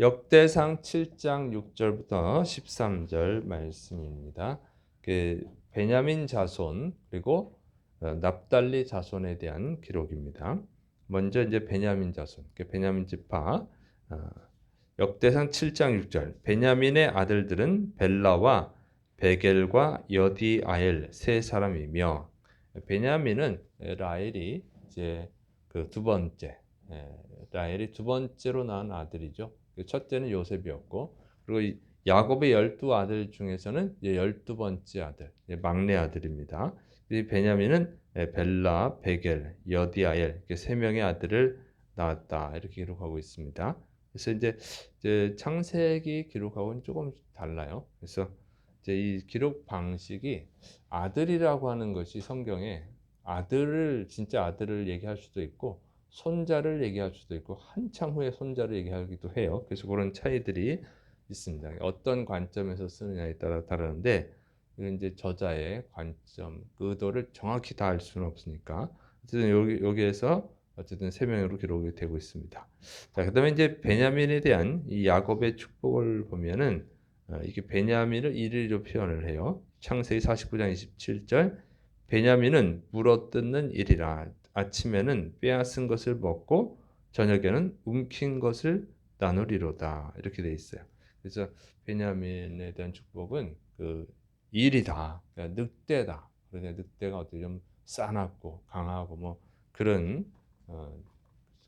역대상 7장 6절부터 13절 말씀입니다. 베냐민 자손 그리고 납달리 자손에 대한 기록입니다. 먼저 이제 베냐민 자손, 베냐민 지파. 역대상 7장 6절. 베냐민의 아들들은 벨라와 베겔과 여디아엘 세 사람이며, 베냐민은 라헬이 이제 그 두 번째, 라헬이 두 번째로 낳은 아들이죠. 첫째는 요셉이었고, 그리고 야곱의 12아들 중에서는 이제 12번째 아들, 막내 아들입니다. 이 베냐민은 벨라, 베겔, 여디아엘 이렇게 세 명의 아들을 낳았다 이렇게 기록하고 있습니다. 그래서 이제 창세기 기록하고는 조금 달라요. 그래서 이제 이 기록 방식이 아들이라고 하는 것이 성경에 아들을 진짜 아들을 얘기할 수도 있고 손자를 얘기할 수도 있고 한참 후에 손자를 얘기하기도 해요. 그래서 그런 차이들이 있습니다. 어떤 관점에서 쓰느냐에 따라 다르는데 이건 이제 저자의 관점, 의도를 정확히 다 알 수는 없으니까 어쨌든 여기에서 어쨌든 세 명으로 기록이 되고 있습니다. 자, 그다음에 이제 베냐민에 대한 이 야곱의 축복을 보면은 이게 베냐민을 이리로 표현을 해요. 창세기 49장 27절. 베냐민은 물어뜯는 일이라 아침에는 빼앗은 것을 먹고 저녁에는 움킨 것을 나누리로다 이렇게 돼 있어요. 그래서 베냐민에 대한 축복은 그 일이다, 그러니까 늑대다. 그러니까 늑대가 어떻게 좀 싸납고 강하고 뭐 그런 어,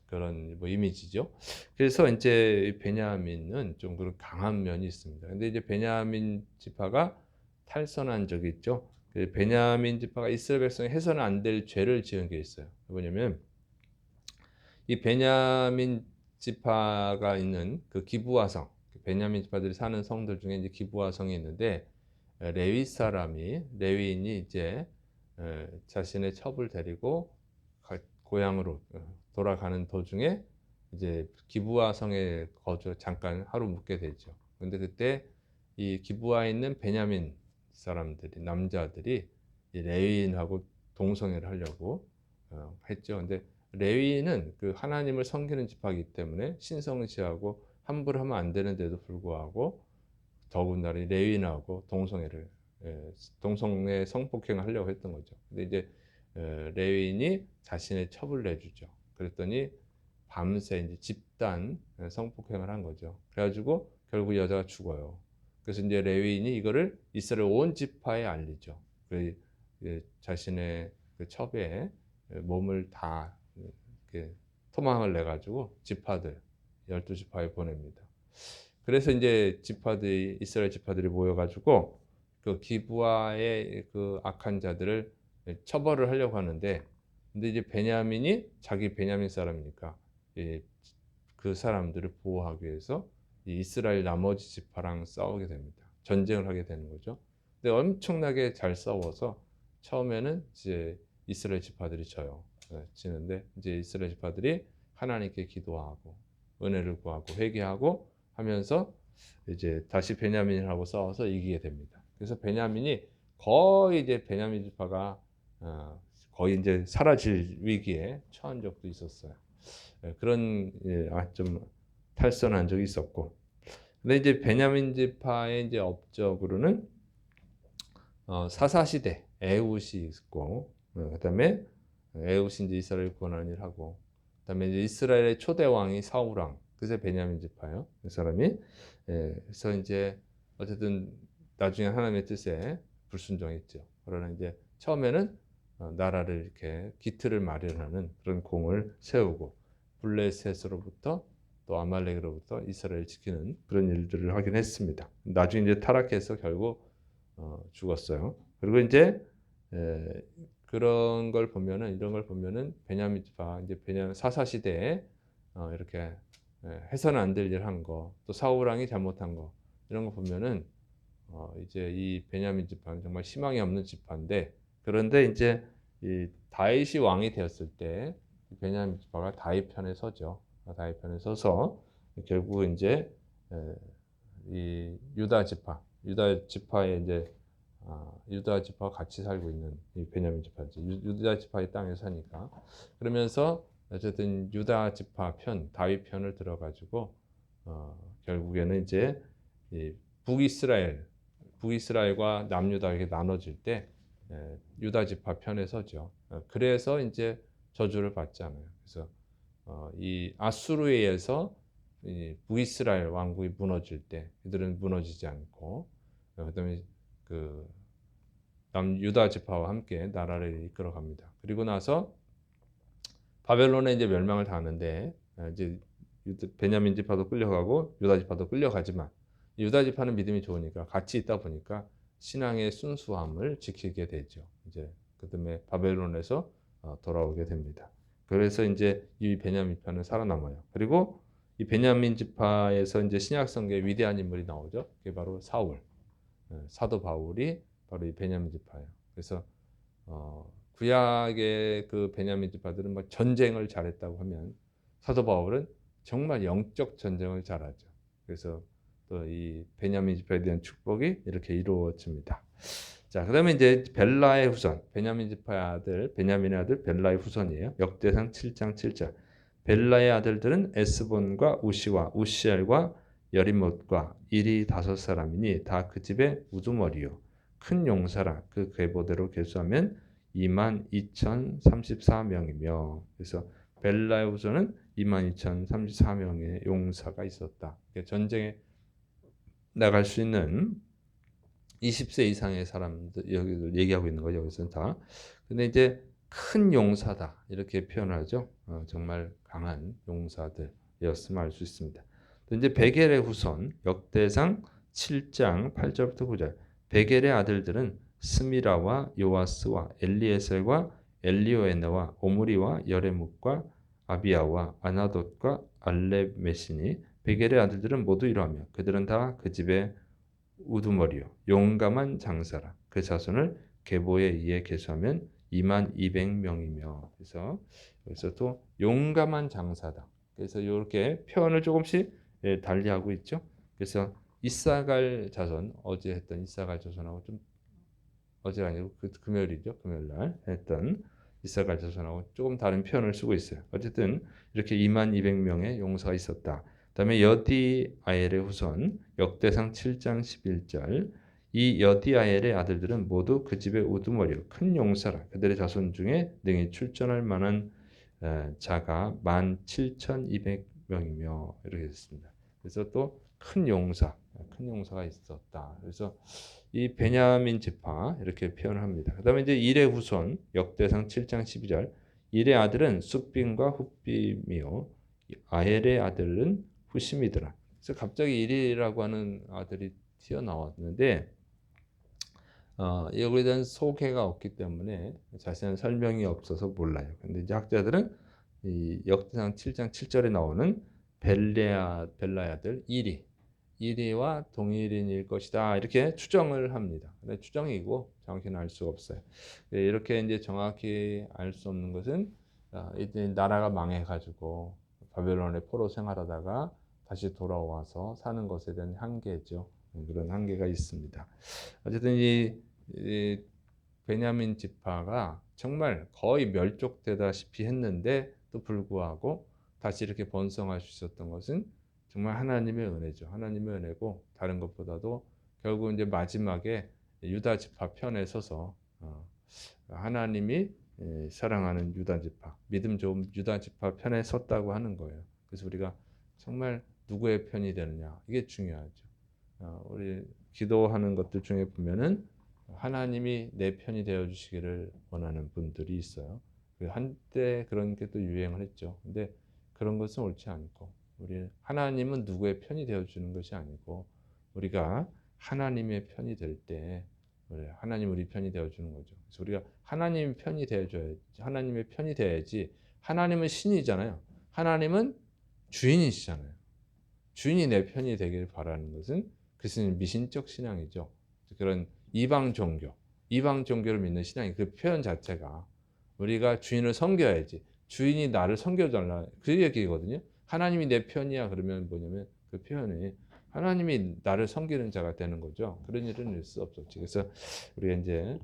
그런 뭐 이미지죠. 그래서 이제 베냐민은 좀 그런 강한 면이 있습니다. 근데 이제 베냐민 지파가 탈선한 적이 있죠. 베냐민 지파가 이스라엘 백성이 해서는 안 될 죄를 지은 게 있어요. 뭐냐면 이 베냐민 지파가 있는 그 기브아성, 베냐민 지파들이 사는 성들 중에 이제 기브아성이 있는데 레위 사람이 레위인이 이제 자신의 첩을 데리고 고향으로 돌아가는 도중에 이제 기브아 성에 잠깐 하루 묵게 되죠. 근데 그때 이 기브아에 있는 베냐민 사람들이 남자들이 이 레위인하고 동성애를 하려고 했죠. 근데 레위인은 그 하나님을 섬기는 지파이기 때문에 신성시하고 함부로 하면 안 되는데도 불구하고 더군다나 레위인하고 동성애 성폭행을 하려고 했던 거죠. 근데 이제 레위인이 자신의 첩을 내주죠. 그랬더니 밤새 이제 집단 성폭행을 한 거죠. 그래가지고 결국 여자가 죽어요. 그래서 이제 레위인이 이거를 이스라엘 온 지파에 알리죠. 자신의 그 첩에 몸을 다 이렇게 토막을 내 가지고 지파들 12지파에 보냅니다. 그래서 이제 지파들이 이스라엘 지파들이 모여 가지고 그 기브아의 그 악한 자들을 처벌을 하려고 하는데 근데 이제 베냐민이 자기 베냐민 사람이니까 그 사람들을 보호하기 위해서 이스라엘 나머지 지파랑 싸우게 됩니다. 전쟁을 하게 되는 거죠. 근데 엄청나게 잘 싸워서 처음에는 이제 이스라엘 지파들이 져요. 지는데 이제 이스라엘 지파들이 하나님께 기도하고 은혜를 구하고 회개하고 하면서 이제 다시 베냐민하고 싸워서 이기게 됩니다. 그래서 베냐민이 거의 이제 베냐민 지파가 거의 이제 사라질 위기에 처한 적도 있었어요. 그런 좀 탈선한 적이 있었고, 근데 이제 베냐민 지파의 이제 업적으로는 사사 시대 에훗이 있고, 그다음에 에훗이 이제 이스라엘 구원하는 일을 하고, 그다음에 이제 이스라엘의 초대 왕이 사울 왕, 그새 베냐민 지파요, 그 사람이. 그래서 이제 어쨌든 나중에 하나님의 뜻에 불순종했죠. 그러나 이제 처음에는 나라를 이렇게 기틀을 마련하는 그런 공을 세우고 블레셋으로부터 또 아말렉으로부터 이스라엘 지키는 그런 일들을 하긴 했습니다. 나중에 이제 타락해서 결국 죽었어요. 그리고 이제 에, 그런 걸 보면은 이런 걸 보면은 베냐민 지파 이제 베냐민 사사 시대에 이렇게 해서는 안 될 일 한 거, 또 사울 왕이 잘못한 거 이런 거 보면은 이제 이 베냐민 지파는 정말 희망이 없는 지파인데 그런데 이제 이 다윗이 왕이 되었을 때 베냐민 지파가 다윗 편에 서죠. 다윗 편에 서서 결국 이제 이 유다 지파의 이제 유다 지파와 같이 살고 있는 이 베냐민 지파지. 유다 지파의 땅에 사니까. 그러면서 어쨌든 유다 지파 편, 다윗 편을 들어가지고 결국에는 이제 이 북이스라엘과 남유다 이렇게 나눠질 때 유다 지파 편에 서죠. 그래서 이제 저주를 받잖아요. 그래서 이 아수르에 의해서 이 북이스라엘 왕국이 무너질 때 이들은 무너지지 않고 그다음에 그 남유다 지파와 함께 나라를 이끌어갑니다. 그리고 나서 바벨론에 이제 멸망을 당하는데 이제 베냐민 지파도 끌려가고 유다 지파도 끌려가지만 유다 지파는 믿음이 좋으니까 같이 있다 보니까 신앙의 순수함을 지키게 되죠. 이제 그다음에 바벨론에서 돌아오게 됩니다. 그래서 이제 이 베냐민 지파는 살아남아요. 그리고 이 베냐민 지파에서 이제 신약 성경에 위대한 인물이 나오죠. 그게 바로 사울, 사도 바울이 바로 이 베냐민 지파예요. 그래서 구약의 그 베냐민 지파들은 막 전쟁을 잘했다고 하면 사도 바울은 정말 영적 전쟁을 잘하죠. 그래서 또 이 베냐민 지파에 대한 축복이 이렇게 이루어집니다. 자, 그다음에 이제 벨라의 후손, 베냐민 지파의 아들, 베냐민의 아들 벨라의 후손이에요. 역대상 7장 7절. 벨라의 아들들은 에스본과 우시와 우시엘과 여리못과 이리 5사람이니 다 그 집의 우두머리요. 큰 용사라. 그 계보대로 계수하면 22,034명이며 그래서 벨라의 후손은 22,034명의 용사가 있었다. 전쟁에 나갈 수 있는 20세 이상의 사람들 여기 얘기하고 있는 거죠. 여기서 다. 근데 이제 큰 용사다 이렇게 표현하죠. 정말 강한 용사들이었음을 알 수 있습니다. 또 이제 베겔의 후손 역대상 7장 8절부터 9절. 베겔의 아들들은 스미라와 요아스와 엘리에셀과 엘리오에너와 오므리와 여레묵과 아비야와 아나돗과 알레메시니 베겔의 아들들은 모두 이러하며 그들은 다 그 집의 우두머리요 용감한 장사라. 그 자손을 계보에 의해 계수하면 22,200명이며 그래서 여기서 또 용감한 장사다. 그래서 이렇게 표현을 조금씩 달리하고 있죠. 그래서 이사갈 자손 어제 했던 이사갈 자손하고 좀 어제가 아니고 금요일이죠. 금요일 날 했던 이사갈 자손하고 조금 다른 표현을 쓰고 있어요. 어쨌든 이렇게 22,200명의 용사가 있었다. 그다음에 여디아엘의 후손 역대상 7장 11절. 이 여디아엘의 아들들은 모두 그 집의 우두머리요 큰 용사라. 그들의 자손 중에 능히 출전할 만한 자가 17,200명이며 이렇게 됐습니다. 그래서 또 큰 용사가 있었다. 그래서 이 베냐민 지파 이렇게 표현을 합니다. 그다음에 이제 일의 후손 역대상 7장 12절. 일의 아들은 쑥빔과 훗빔이요 아헬의 아들은 후심이더라. 그래서 갑자기 일이라고 하는 아들이 튀어나왔는데 여기에 대한 소개가 없기 때문에 자세한 설명이 없어서 몰라요. 근데 이제 학자들은 이 역대상 7장 7절에 나오는 벨라의 아들 이리와 동일인일 것이다 이렇게 추정을 합니다. 근데 추정이고 정확히는 알 수가 없어요. 이렇게 이제 정확히 알 수 없는 것은 이제 나라가 망해가지고 바벨론의 포로 생활하다가 다시 돌아와서 사는 것에 대한 한계죠. 그런 한계가 있습니다. 어쨌든 이 베냐민 지파가 정말 거의 멸족되다시피 했는데 또 불구하고 다시 이렇게 번성할 수 있었던 것은 정말 하나님의 은혜죠. 하나님의 은혜고 다른 것보다도 결국 이제 마지막에 유다 지파 편에 서서 하나님이 사랑하는 유다 지파, 믿음 좋은 유다 지파 편에 섰다고 하는 거예요. 그래서 우리가 정말 누구의 편이 되느냐 이게 중요하죠. 우리 기도하는 것들 중에 보면은 하나님이 내 편이 되어 주시기를 원하는 분들이 있어요. 한때 그런 게 또 유행을 했죠. 근데 그런 것은 옳지 않고 우리 하나님은 누구의 편이 되어 주는 것이 아니고 우리가 하나님의 편이 될 때 하나님 우리 편이 되어 주는 거죠. 그래서 우리가 하나님 편이 되어 줘야지. 하나님의 편이 되어야지. 하나님은 신이잖아요. 하나님은 주인이시잖아요. 주인이 내 편이 되길 바라는 것은 그것은 미신적 신앙이죠. 그런 이방 종교를 믿는 신앙이 그 표현 자체가 우리가 주인을 섬겨야지. 주인이 나를 섬겨달라 그 얘기거든요. 하나님이 내 편이야 그러면 뭐냐면 그 표현이 하나님이 나를 섬기는 자가 되는 거죠. 그런 일은 있을 수 없었지. 그래서 우리가 이제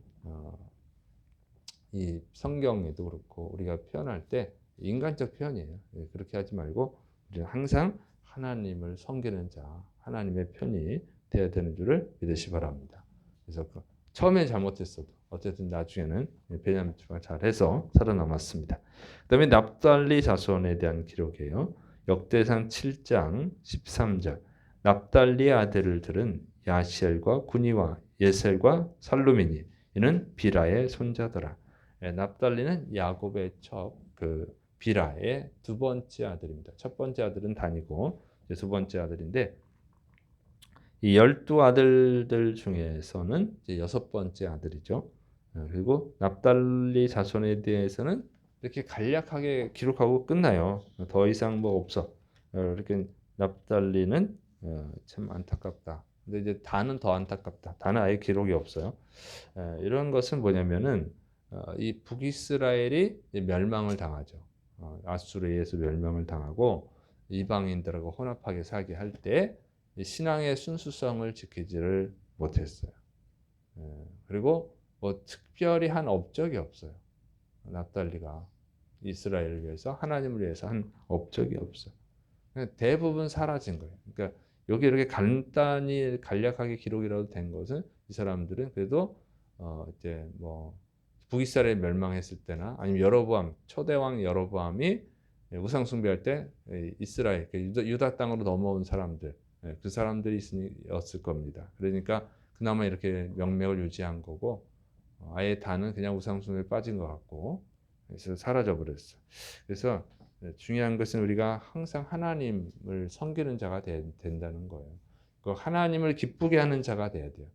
이 성경에도 그렇고 우리가 표현할 때 인간적 표현이에요. 그렇게 하지 말고 우리는 항상 하나님을 섬기는 자, 하나님의 편이 되어야 되는 줄을 믿으시 바랍니다. 그래서 처음엔 잘못했어도 어쨌든 나중에는 베냐민 지파가 잘해서 살아남았습니다. 그다음에 납달리 자손에 대한 기록이에요. 역대상 7장 13절. 납달리의 아들들은 야시엘과 구니와 예셀과 살루미니. 이는 비라의 손자더라. 납달리는 야곱의 그 비라의 두 번째 아들입니다. 첫 번째 아들은 단이고 두 번째 아들인데 이 12아들들 중에서는 이제 여섯 번째 아들이죠. 그리고 납달리 자손에 대해서는 이렇게 간략하게 기록하고 끝나요. 더 이상 뭐 없어. 이렇게 납달리는 참 안타깝다. 근데 이제 단은 더 안타깝다. 단은 아예 기록이 없어요. 이런 것은 뭐냐면은 이 북이스라엘이 멸망을 당하죠. 아수르에 의해서 멸망을 당하고 이방인들하고 혼합하게 살게 할 때 신앙의 순수성을 지키지를 못했어요. 그리고 뭐 특별히 한 업적이 없어요. 납달리가 이스라엘을 위해서 하나님을 위해서 한 업적이 없어요. 대부분 사라진 거예요. 그러니까 여기 이렇게 간단히 간략하게 기록이라도 된 것은 이 사람들은 그래도 이제 뭐 북이스라엘 멸망했을 때나 아니면 여로보암 초대왕 여로보암이 우상 숭배할 때 이스라엘 유다 땅으로 넘어온 사람들 그 사람들이 있었을 겁니다. 그러니까 그나마 이렇게 명맥을 유지한 거고 아예 다는 그냥 우상 숭배에 빠진 것 같고 그래서 사라져 버렸어. 그래서 중요한 것은 우리가 항상 하나님을 섬기는 자가 된다는 거예요. 그 하나님을 기쁘게 하는 자가 돼야 돼요.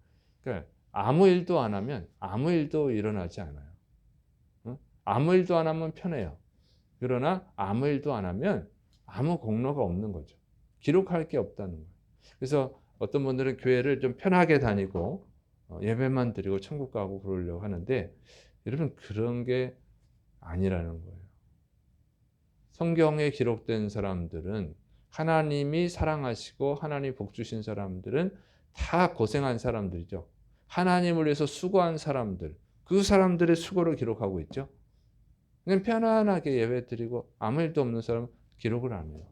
그러니까 아무 일도 안 하면 아무 일도 일어나지 않아요. 아무 일도 안 하면 편해요. 그러나 아무 일도 안 하면 아무 공로가 없는 거죠. 기록할 게 없다는 거예요. 그래서 어떤 분들은 교회를 좀 편하게 다니고 예배만 드리고 천국 가고 그러려고 하는데 여러분 그런 게 아니라는 거예요. 성경에 기록된 사람들은 하나님이 사랑하시고 하나님 복 주신 사람들은 다 고생한 사람들이죠. 하나님을 위해서 수고한 사람들, 그 사람들의 수고를 기록하고 있죠. 그냥 편안하게 예배 드리고 아무 일도 없는 사람은 기록을 안 해요.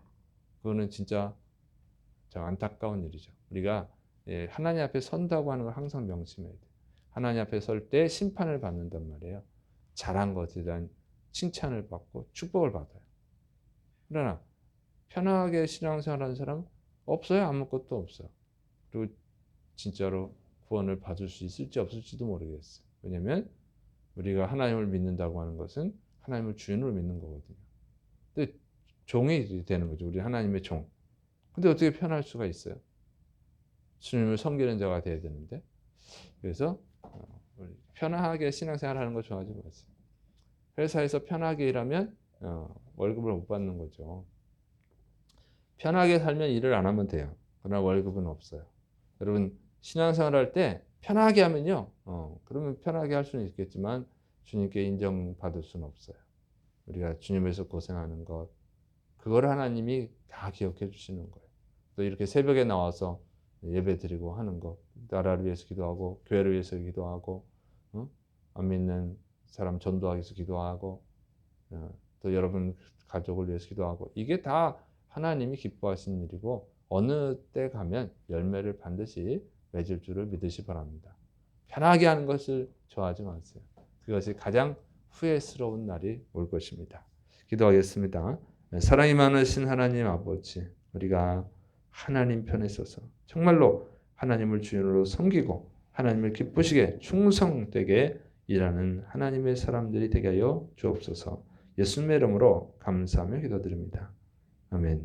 그거는 진짜 참 안타까운 일이죠. 우리가 하나님 앞에 선다고 하는 걸 항상 명심해야 돼요. 하나님 앞에 설 때 심판을 받는단 말이에요. 잘한 것에 대한 칭찬을 받고 축복을 받아요. 그러나 편하게 신앙생활하는 사람은 없어요. 아무것도 없어요. 그리고 진짜로 구원을 받을 수 있을지 없을지도 모르겠어요. 왜냐하면 우리가 하나님을 믿는다고 하는 것은 하나님을 주인으로 믿는 거거든요. 근데 종이 되는 거죠. 우리 하나님의 종. 근데 어떻게 편할 수가 있어요? 주님을 섬기는 자가 돼야 되는데. 그래서 편하게 신앙생활하는 거 좋아하지 마세요. 회사에서 편하게 일하면 월급을 못 받는 거죠. 편하게 살면 일을 안 하면 돼요. 그러나 월급은 없어요. 여러분 신앙생활할 때 편하게 하면요. 그러면 편하게 할 수는 있겠지만 주님께 인정받을 수는 없어요. 우리가 주님에서 고생하는 것 그걸 하나님이 다 기억해 주시는 거예요. 또 이렇게 새벽에 나와서 예배 드리고 하는 것 나라를 위해서 기도하고 교회를 위해서 기도하고 안 믿는 사람 전도하기 위해서 기도하고 또 여러분 가족을 위해서 기도하고 이게 다 하나님이 기뻐하시는 일이고 어느 때 가면 열매를 반드시 맺을 줄을 믿으시 바랍니다. 편하게 하는 것을 좋아하지 마세요. 그것이 가장 후회스러운 날이 올 것입니다. 기도하겠습니다. 사랑이 많으신 하나님 아버지, 우리가 하나님 편에 서서 정말로 하나님을 주인으로 섬기고 하나님을 기쁘시게 충성되게 일하는 하나님의 사람들이 되게 하여 주옵소서. 예수님의 이름으로 감사하며 기도드립니다. 아멘.